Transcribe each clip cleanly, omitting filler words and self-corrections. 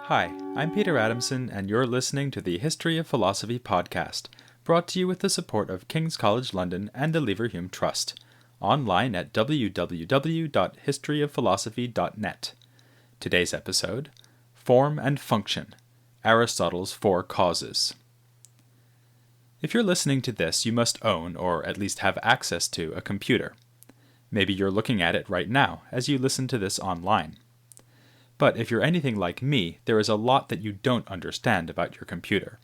Hi, I'm Peter Adamson, and you're listening to the History of Philosophy podcast, brought to you with the support of King's College London and the Leverhulme Trust, online at www.historyofphilosophy.net. Today's episode, Form and Function, Aristotle's Four Causes. If you're listening to this, you must own, or at least have access to, a computer. Maybe you're looking at it right now as you listen to this online. But if you're anything like me, there is a lot that you don't understand about your computer.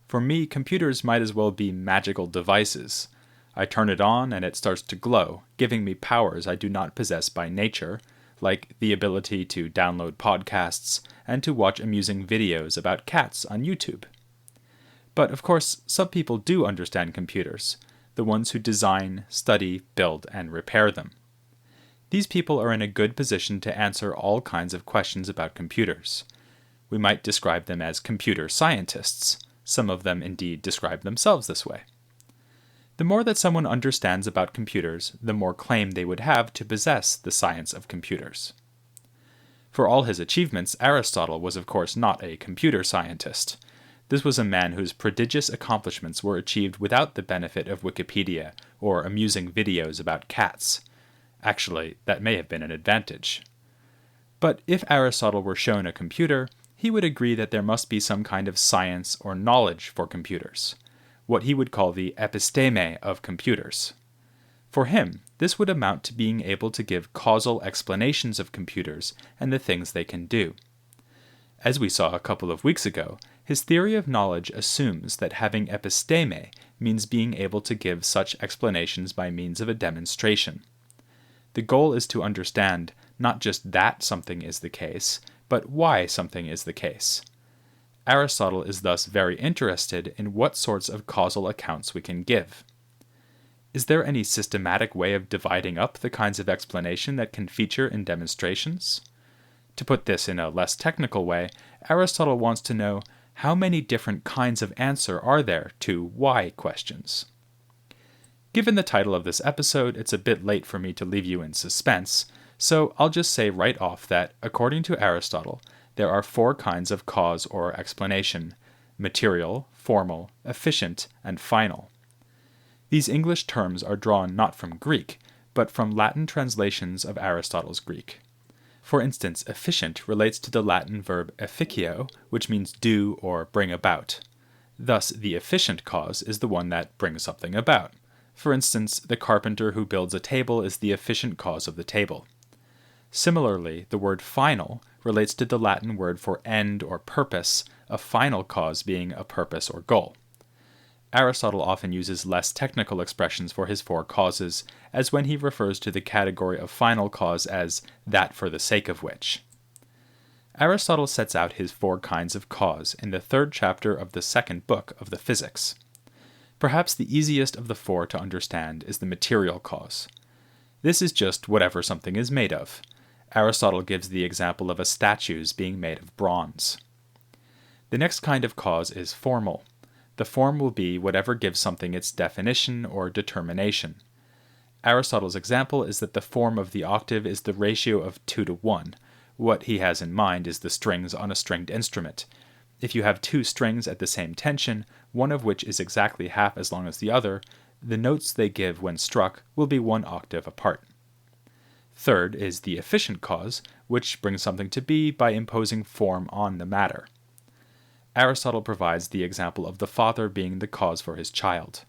For me, computers might as well be magical devices. I turn it on and it starts to glow, giving me powers I do not possess by nature, like the ability to download podcasts and to watch amusing videos about cats on YouTube. But of course, some people do understand computers, the ones who design, study, build, and repair them. These people are in a good position to answer all kinds of questions about computers. We might describe them as computer scientists. Some of them indeed describe themselves this way. The more that someone understands about computers, the more claim they would have to possess the science of computers. For all his achievements, Aristotle was of course not a computer scientist. This was a man whose prodigious accomplishments were achieved without the benefit of Wikipedia or amusing videos about cats. Actually, that may have been an advantage. But if Aristotle were shown a computer, he would agree that there must be some kind of science or knowledge for computers, what he would call the episteme of computers. For him, this would amount to being able to give causal explanations of computers and the things they can do. As we saw a couple of weeks ago, his theory of knowledge assumes that having episteme means being able to give such explanations by means of a demonstration. The goal is to understand not just that something is the case, but why something is the case. Aristotle is thus very interested in what sorts of causal accounts we can give. Is there any systematic way of dividing up the kinds of explanation that can feature in demonstrations? To put this in a less technical way, Aristotle wants to know how many different kinds of answer are there to why questions. Given the title of this episode, it's a bit late for me to leave you in suspense, so I'll just say right off that, according to Aristotle, there are four kinds of cause or explanation: material, formal, efficient, and final. These English terms are drawn not from Greek, but from Latin translations of Aristotle's Greek. For instance, efficient relates to the Latin verb efficio, which means do or bring about. Thus, the efficient cause is the one that brings something about. For instance, the carpenter who builds a table is the efficient cause of the table. Similarly, the word final relates to the Latin word for end or purpose, a final cause being a purpose or goal. Aristotle often uses less technical expressions for his four causes, as when he refers to the category of final cause as that for the sake of which. Aristotle sets out his four kinds of cause in the third chapter of the second book of the Physics. Perhaps the easiest of the four to understand is the material cause. This is just whatever something is made of. Aristotle gives the example of a statue's being made of bronze. The next kind of cause is formal. The form will be whatever gives something its definition or determination. Aristotle's example is that the form of the octave is the ratio of 2:1. What he has in mind is the strings on a stringed instrument. If you have two strings at the same tension, one of which is exactly half as long as the other, the notes they give when struck will be one octave apart. Third is the efficient cause, which brings something to be by imposing form on the matter. Aristotle provides the example of the father being the cause for his child.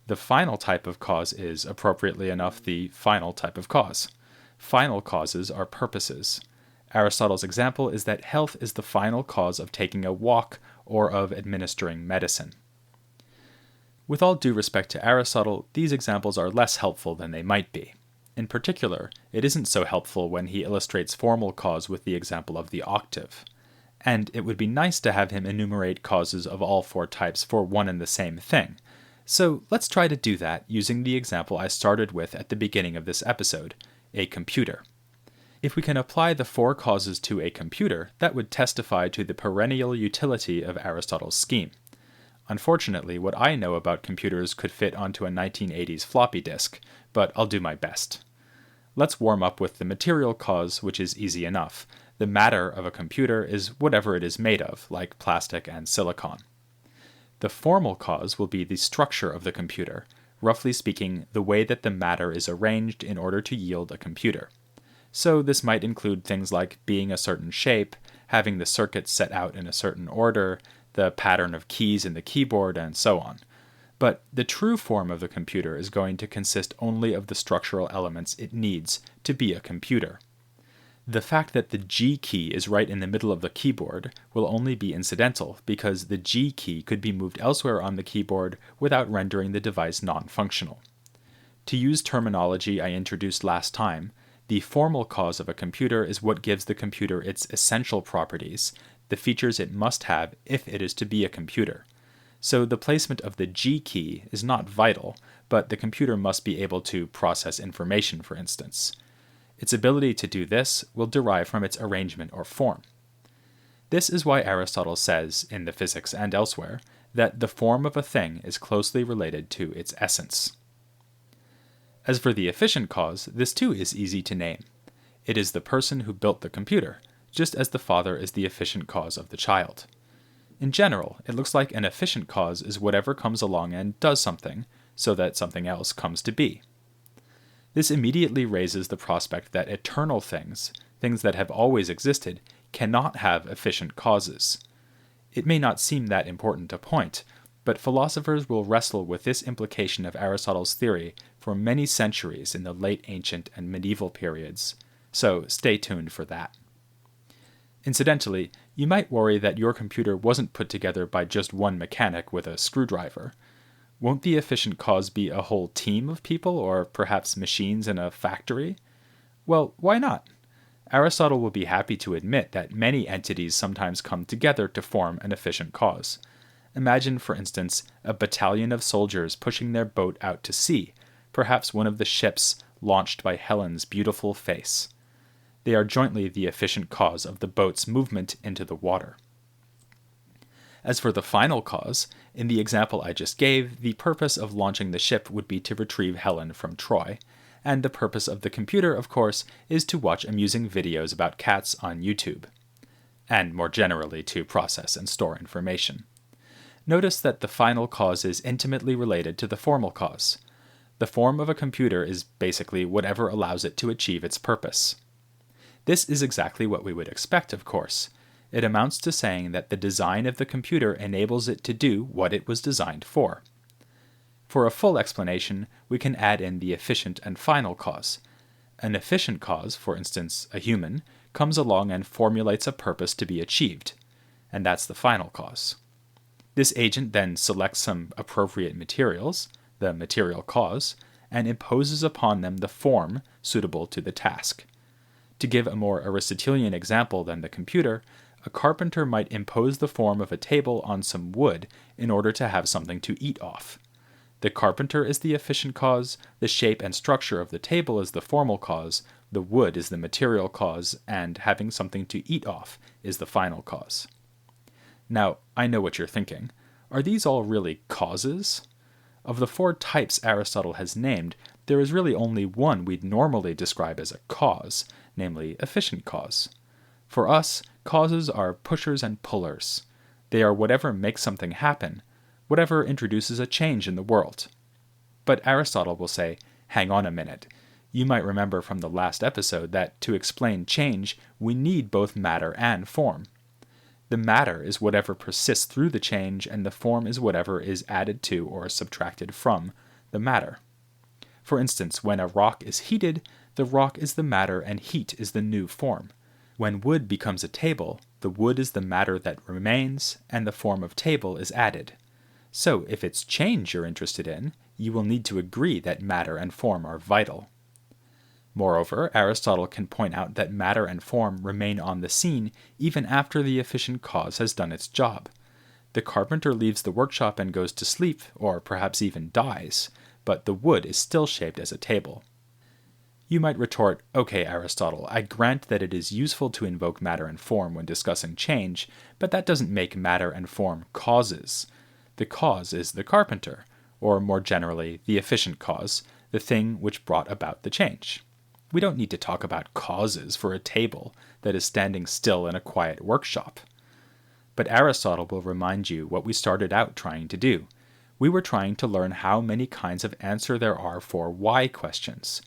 The final type of cause is, appropriately enough, the final type of cause. Final causes are purposes. Aristotle's example is that health is the final cause of taking a walk or of administering medicine. With all due respect to Aristotle, these examples are less helpful than they might be. In particular, it isn't so helpful when he illustrates formal cause with the example of the octave. And it would be nice to have him enumerate causes of all four types for one and the same thing. So let's try to do that using the example I started with at the beginning of this episode, a computer. If we can apply the four causes to a computer, that would testify to the perennial utility of Aristotle's scheme. Unfortunately, what I know about computers could fit onto a 1980s floppy disk, but I'll do my best. Let's warm up with the material cause, which is easy enough. The matter of a computer is whatever it is made of, like plastic and silicon. The formal cause will be the structure of the computer, roughly speaking, the way that the matter is arranged in order to yield a computer. So this might include things like being a certain shape, having the circuits set out in a certain order, the pattern of keys in the keyboard, and so on. But the true form of the computer is going to consist only of the structural elements it needs to be a computer. The fact that the G key is right in the middle of the keyboard will only be incidental because the G key could be moved elsewhere on the keyboard without rendering the device non-functional. To use terminology I introduced last time, the formal cause of a computer is what gives the computer its essential properties, the features it must have if it is to be a computer. So the placement of the G key is not vital, but the computer must be able to process information, for instance. Its ability to do this will derive from its arrangement or form. This is why Aristotle says, in the Physics and elsewhere, that the form of a thing is closely related to its essence. As for the efficient cause, this too is easy to name. It is the person who built the computer, just as the father is the efficient cause of the child. In general, it looks like an efficient cause is whatever comes along and does something, so that something else comes to be. This immediately raises the prospect that eternal things, things that have always existed, cannot have efficient causes. It may not seem that important a point, but philosophers will wrestle with this implication of Aristotle's theory for many centuries in the late ancient and medieval periods, so stay tuned for that. Incidentally, you might worry that your computer wasn't put together by just one mechanic with a screwdriver. Won't the efficient cause be a whole team of people, or perhaps machines in a factory? Well, why not? Aristotle will be happy to admit that many entities sometimes come together to form an efficient cause. Imagine, for instance, a battalion of soldiers pushing their boat out to sea, perhaps one of the ships launched by Helen's beautiful face. They are jointly the efficient cause of the boat's movement into the water. As for the final cause, in the example I just gave, the purpose of launching the ship would be to retrieve Helen from Troy, and the purpose of the computer, of course, is to watch amusing videos about cats on YouTube, and more generally to process and store information. Notice that the final cause is intimately related to the formal cause. The form of a computer is basically whatever allows it to achieve its purpose. This is exactly what we would expect, of course. It amounts to saying that the design of the computer enables it to do what it was designed for. For a full explanation, we can add in the efficient and final cause. An efficient cause, for instance, a human, comes along and formulates a purpose to be achieved, and that's the final cause. This agent then selects some appropriate materials, the material cause, and imposes upon them the form suitable to the task. To give a more Aristotelian example than the computer, a carpenter might impose the form of a table on some wood in order to have something to eat off. The carpenter is the efficient cause, the shape and structure of the table is the formal cause, the wood is the material cause, and having something to eat off is the final cause. Now, I know what you're thinking. Are these all really causes? Of the 4 types Aristotle has named, there is really only one we'd normally describe as a cause, namely efficient cause. For us, causes are pushers and pullers. They are whatever makes something happen, whatever introduces a change in the world. But Aristotle will say, hang on a minute. You might remember from the last episode that to explain change, we need both matter and form. The matter is whatever persists through the change, and the form is whatever is added to or subtracted from the matter. For instance, when a rock is heated, the rock is the matter and heat is the new form. When wood becomes a table, the wood is the matter that remains, and the form of table is added. So, if it's change you're interested in, you will need to agree that matter and form are vital. Moreover, Aristotle can point out that matter and form remain on the scene even after the efficient cause has done its job. The carpenter leaves the workshop and goes to sleep, or perhaps even dies, but the wood is still shaped as a table. You might retort, okay, Aristotle, I grant that it is useful to invoke matter and form when discussing change, but that doesn't make matter and form causes. The cause is the carpenter, or more generally, the efficient cause, the thing which brought about the change. We don't need to talk about causes for a table that is standing still in a quiet workshop. But Aristotle will remind you what we started out trying to do. We were trying to learn how many kinds of answer there are for why questions.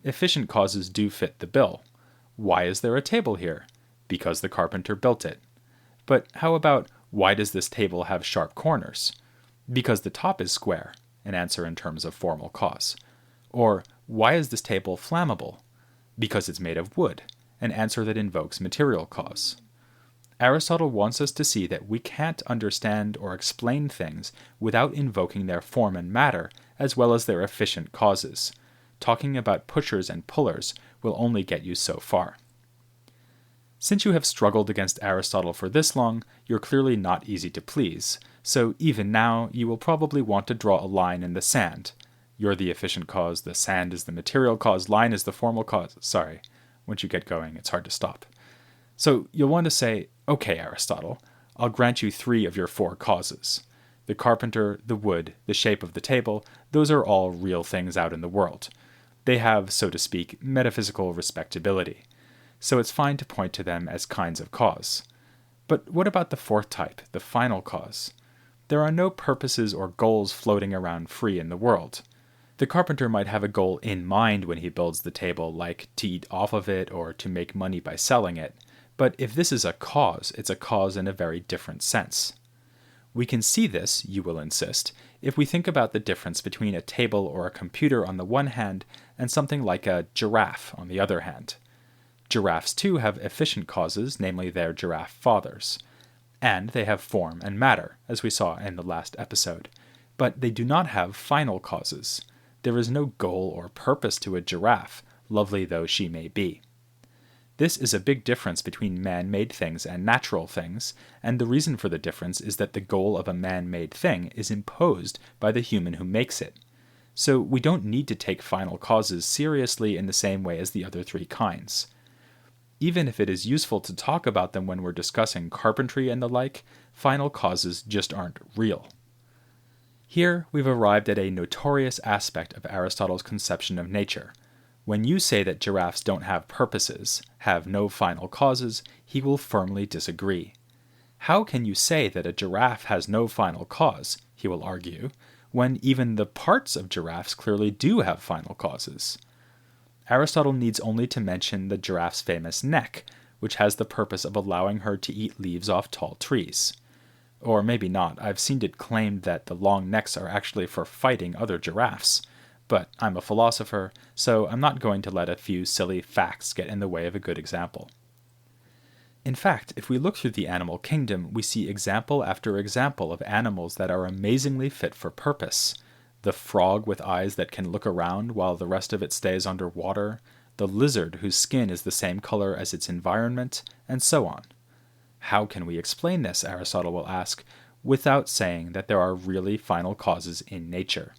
Efficient causes do fit the bill. Why is there a table here? Because the carpenter built it. But how about, why does this table have sharp corners? Because the top is square, an answer in terms of formal cause. Or, why is this table flammable? Because it's made of wood, an answer that invokes material cause. Aristotle wants us to see that we can't understand or explain things without invoking their form and matter, as well as their efficient causes. Talking about pushers and pullers will only get you so far. Since you have struggled against Aristotle for this long, you're clearly not easy to please, so even now you will probably want to draw a line in the sand. You're the efficient cause, the sand is the material cause, line is the formal cause. Sorry, once you get going, it's hard to stop. So you'll want to say, okay, Aristotle, I'll grant you 3 of your 4 causes. The carpenter, the wood, the shape of the table, those are all real things out in the world. They have, so to speak, metaphysical respectability. So it's fine to point to them as kinds of cause. But what about the 4th type, the final cause? There are no purposes or goals floating around free in the world. The carpenter might have a goal in mind when he builds the table, like to eat off of it or to make money by selling it. But if this is a cause, it's a cause in a very different sense. We can see this, you will insist, if we think about the difference between a table or a computer on the one hand and something like a giraffe on the other hand. Giraffes too have efficient causes, namely their giraffe fathers. And they have form and matter, as we saw in the last episode. But they do not have final causes. There is no goal or purpose to a giraffe, lovely though she may be. This is a big difference between man-made things and natural things, and the reason for the difference is that the goal of a man-made thing is imposed by the human who makes it. So we don't need to take final causes seriously in the same way as the other 3 kinds. Even if it is useful to talk about them when we're discussing carpentry and the like, final causes just aren't real. Here we've arrived at a notorious aspect of Aristotle's conception of nature. When you say that giraffes don't have purposes, have no final causes, he will firmly disagree. How can you say that a giraffe has no final cause, he will argue, when even the parts of giraffes clearly do have final causes? Aristotle needs only to mention the giraffe's famous neck, which has the purpose of allowing her to eat leaves off tall trees. Or maybe not, I've seen it claimed that the long necks are actually for fighting other giraffes. But I'm a philosopher, so I'm not going to let a few silly facts get in the way of a good example. In fact, if we look through the animal kingdom, we see example after example of animals that are amazingly fit for purpose. The frog with eyes that can look around while the rest of it stays underwater, the lizard whose skin is the same color as its environment, and so on. How can we explain this, Aristotle will ask, without saying that there are really final causes in nature?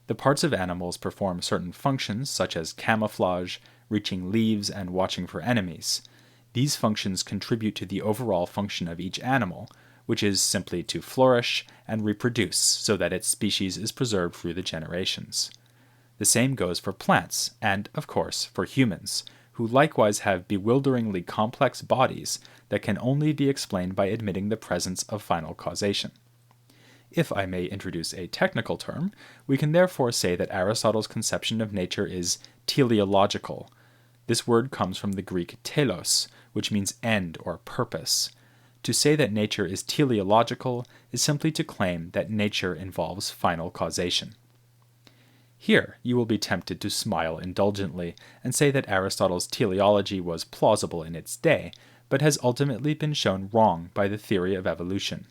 The parts of animals perform certain functions, such as camouflage, reaching leaves, and watching for enemies. These functions contribute to the overall function of each animal, which is simply to flourish and reproduce so that its species is preserved through the generations. The same goes for plants, and, of course, for humans, who likewise have bewilderingly complex bodies that can only be explained by admitting the presence of final causation. If I may introduce a technical term, we can therefore say that Aristotle's conception of nature is teleological. This word comes from the Greek telos, which means end or purpose. To say that nature is teleological is simply to claim that nature involves final causation. Here, you will be tempted to smile indulgently and say that Aristotle's teleology was plausible in its day, but has ultimately been shown wrong by the theory of evolution.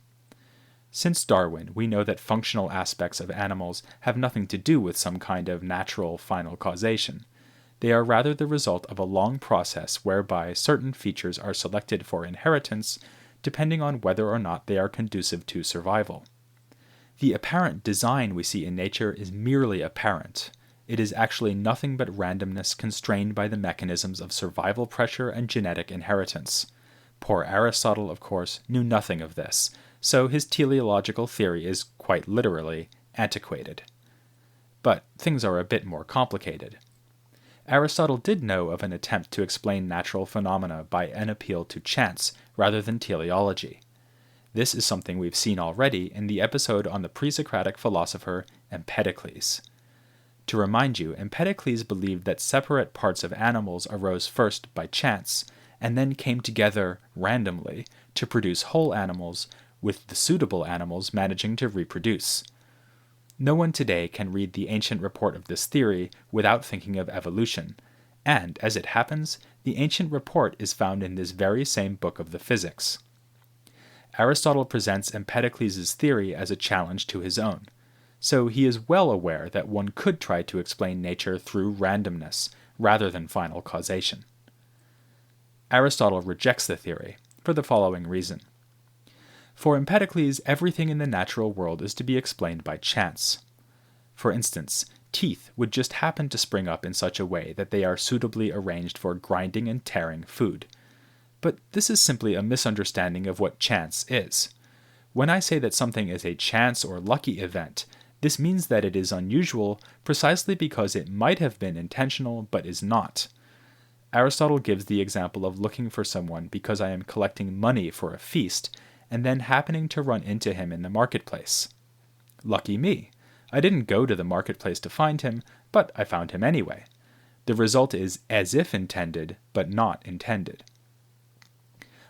Since Darwin, we know that functional aspects of animals have nothing to do with some kind of natural final causation. They are rather the result of a long process whereby certain features are selected for inheritance, depending on whether or not they are conducive to survival. The apparent design we see in nature is merely apparent. It is actually nothing but randomness constrained by the mechanisms of survival pressure and genetic inheritance. Poor Aristotle, of course, knew nothing of this, so his teleological theory is, quite literally, antiquated. But things are a bit more complicated. Aristotle did know of an attempt to explain natural phenomena by an appeal to chance rather than teleology. This is something we've seen already in the episode on the pre-Socratic philosopher Empedocles. To remind you, Empedocles believed that separate parts of animals arose first by chance, and then came together randomly to produce whole animals, with the suitable animals managing to reproduce. No one today can read the ancient report of this theory without thinking of evolution, and, as it happens, the ancient report is found in this very same book of the Physics. Aristotle presents Empedocles' theory as a challenge to his own, so he is well aware that one could try to explain nature through randomness rather than final causation. Aristotle rejects the theory for the following reason. For Empedocles, everything in the natural world is to be explained by chance. For instance, teeth would just happen to spring up in such a way that they are suitably arranged for grinding and tearing food. But this is simply a misunderstanding of what chance is. When I say that something is a chance or lucky event, this means that it is unusual precisely because it might have been intentional but is not. Aristotle gives the example of looking for someone because I am collecting money for a feast, and then happening to run into him in the marketplace. Lucky me. I didn't go to the marketplace to find him, but I found him anyway. The result is as if intended, but not intended.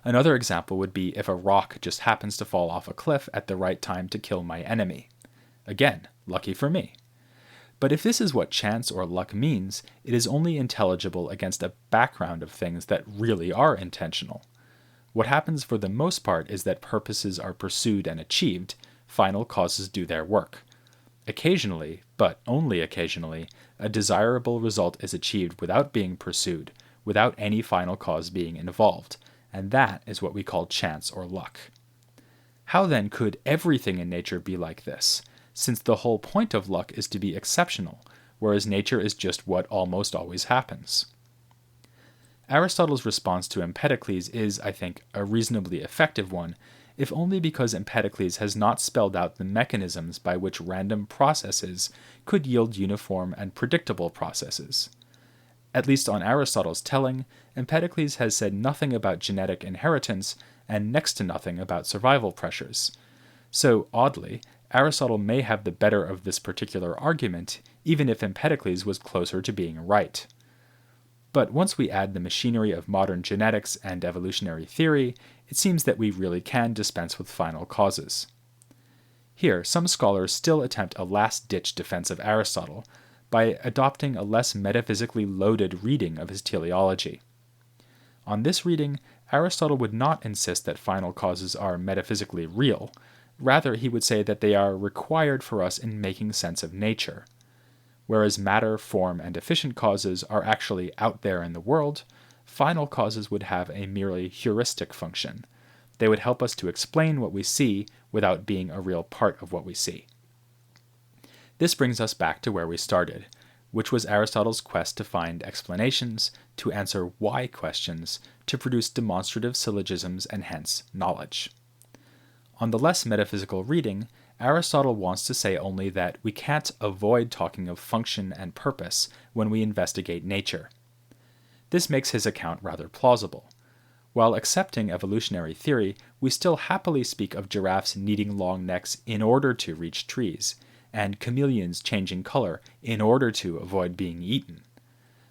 Another example would be if a rock just happens to fall off a cliff at the right time to kill my enemy. Again, lucky for me. But if this is what chance or luck means, it is only intelligible against a background of things that really are intentional. What happens for the most part is that purposes are pursued and achieved, final causes do their work. Occasionally, but only occasionally, a desirable result is achieved without being pursued, without any final cause being involved, and that is what we call chance or luck. How then could everything in nature be like this, since the whole point of luck is to be exceptional, whereas nature is just what almost always happens? Aristotle's response to Empedocles is, I think, a reasonably effective one, if only because Empedocles has not spelled out the mechanisms by which random processes could yield uniform and predictable processes. At least on Aristotle's telling, Empedocles has said nothing about genetic inheritance and next to nothing about survival pressures. So, oddly, Aristotle may have the better of this particular argument, even if Empedocles was closer to being right. But once we add the machinery of modern genetics and evolutionary theory, it seems that we really can dispense with final causes. Here, some scholars still attempt a last-ditch defense of Aristotle by adopting a less metaphysically loaded reading of his teleology. On this reading, Aristotle would not insist that final causes are metaphysically real. Rather, he would say that they are required for us in making sense of nature. Whereas matter, form, and efficient causes are actually out there in the world, final causes would have a merely heuristic function. They would help us to explain what we see without being a real part of what we see. This brings us back to where we started, which was Aristotle's quest to find explanations, to answer why questions, to produce demonstrative syllogisms and hence knowledge. On the less metaphysical reading, Aristotle wants to say only that we can't avoid talking of function and purpose when we investigate nature. This makes his account rather plausible. While accepting evolutionary theory, we still happily speak of giraffes needing long necks in order to reach trees, and chameleons changing color in order to avoid being eaten.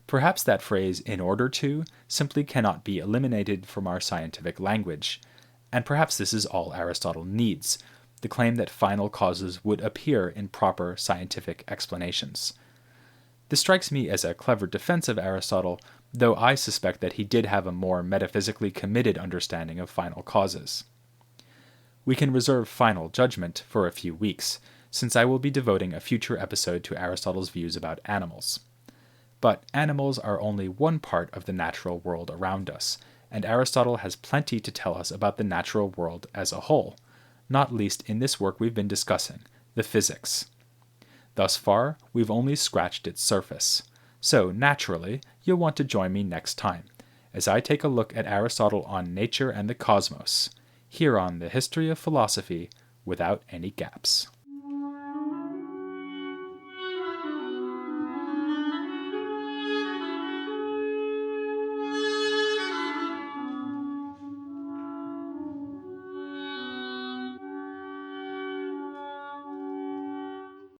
Perhaps that phrase, "in order to," simply cannot be eliminated from our scientific language, and perhaps this is all Aristotle needs, the claim that final causes would appear in proper scientific explanations. This strikes me as a clever defense of Aristotle, though I suspect that he did have a more metaphysically committed understanding of final causes. We can reserve final judgment for a few weeks, since I will be devoting a future episode to Aristotle's views about animals. But animals are only one part of the natural world around us, and Aristotle has plenty to tell us about the natural world as a whole, not least in this work we've been discussing, the Physics. Thus far, we've only scratched its surface, so naturally, you'll want to join me next time, as I take a look at Aristotle on nature and the cosmos, here on the History of Philosophy without any gaps.